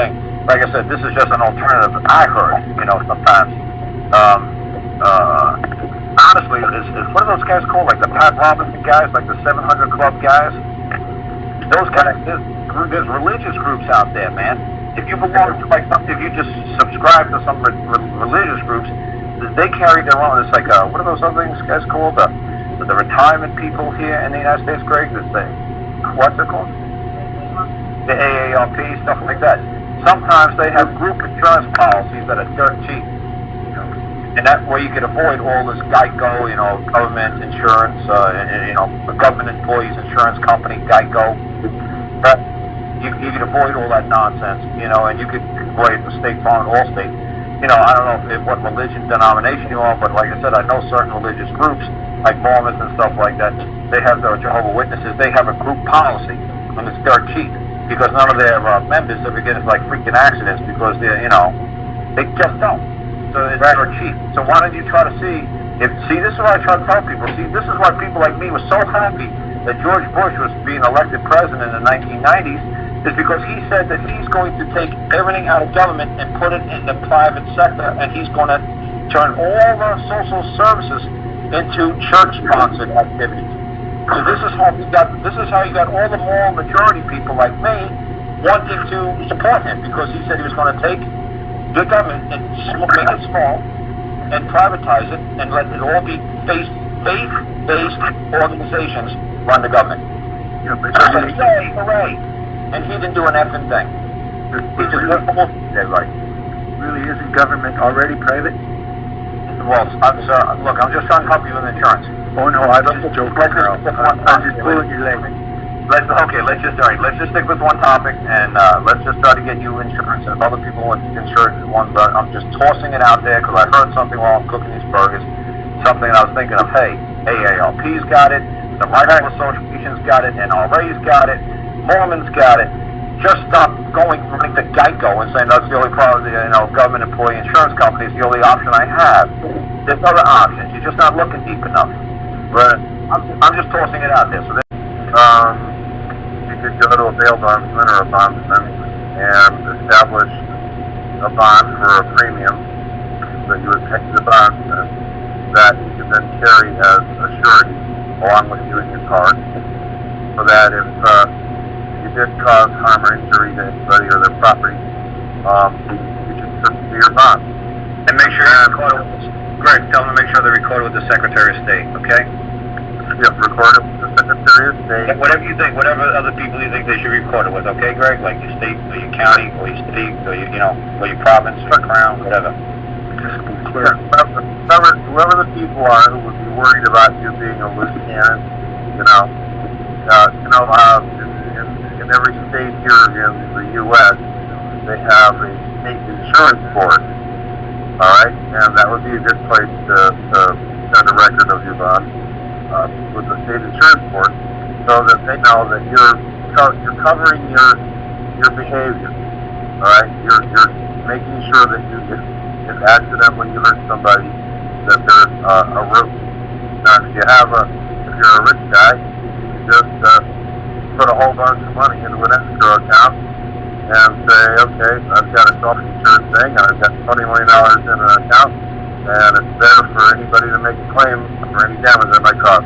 thing. Like I said, this is just an alternative that I heard, sometimes. Honestly, what are those guys called? Like the Pat Robinson guys, like the 700 Club guys? Those guys, there's religious groups out there, man. If you belong to, if you just subscribe to some religious groups, they carry their own. It's like, what are those other things guys called? The retirement people here in the United States, Greg? What's it called? The AARP, stuff like that. Sometimes they have group insurance policies that are dirt cheap. And that way you could avoid all this Geico, government insurance, the government employees insurance company, Geico. But you could avoid all that nonsense, and you could avoid the State Farm and Allstate. I don't know what religion, denomination you are, but like I said, I know certain religious groups, like Mormons and stuff like that, they have their Jehovah's Witnesses, they have a group policy, and it's dirt cheap, because none of their members ever get into freaking accidents, because they just don't. So it's dirt cheap. So why don't you try to see, this is what I try to tell people, this is why people like me were so happy that George Bush was being elected president in the 1990s, is because he said that he's going to take everything out of government and put it in the private sector, and he's going to turn all the social services into church-sponsored activities. So this is how you got all the moral majority people like me wanting to support him, because he said he was going to take the government and make it small and privatize it and let it all be faith-based organizations run the government. So he said, hooray! And he didn't do an effing thing. He just really isn't government already private? Well, I'm just trying to help you with insurance. Oh no, I don't joke, Karl. I'm just pulling your leg. Let's just stick with one topic, and let's just try to get you insurance. And if other people want insurance, I'm just tossing it out there because I heard something while I'm cooking these burgers. Something I was thinking of. Hey, AARP's got it, the Rifle Association's got it, NRA's got it, Mormons got it. Just stop running to Geico and saying that's the only part of the government employee insurance company is the only option I have. There's other options. You're just not looking deep enough. But I'm just tossing it out there. So you could go to a bail bondsman or a bondsman and establish a bond for a premium that you would pay the bondsman that you could then carry as a surety along with you in your car, so that if you did cause harm or injury to anybody or their property, you can do your bond. And make sure you record it. Greg, tell them to make sure they record it with the Secretary of State, okay? Yeah, record it with the Secretary of State. Whatever you think, whatever other people you think they should record it with, okay, Greg? Like your state, or your county, or your state, or your, or your province, or your crown, whatever. Yeah, whoever the people are who would be worried about you being a loose cannon, in every state here in the U.S., they have a state insurance board. All right, and that would be a good place to send a record of your bond with the state insurance board, so that they know that you're covering your behavior. All right, you're making sure that if accidentally you hurt somebody, that there's a route. Now, if you're a rich guy, you just put a whole bunch of money into an escrow account and say, okay, I've got a self-insurance thing, and I've got $20 million in an account, and it's there for anybody to make a claim for any damage that might cause.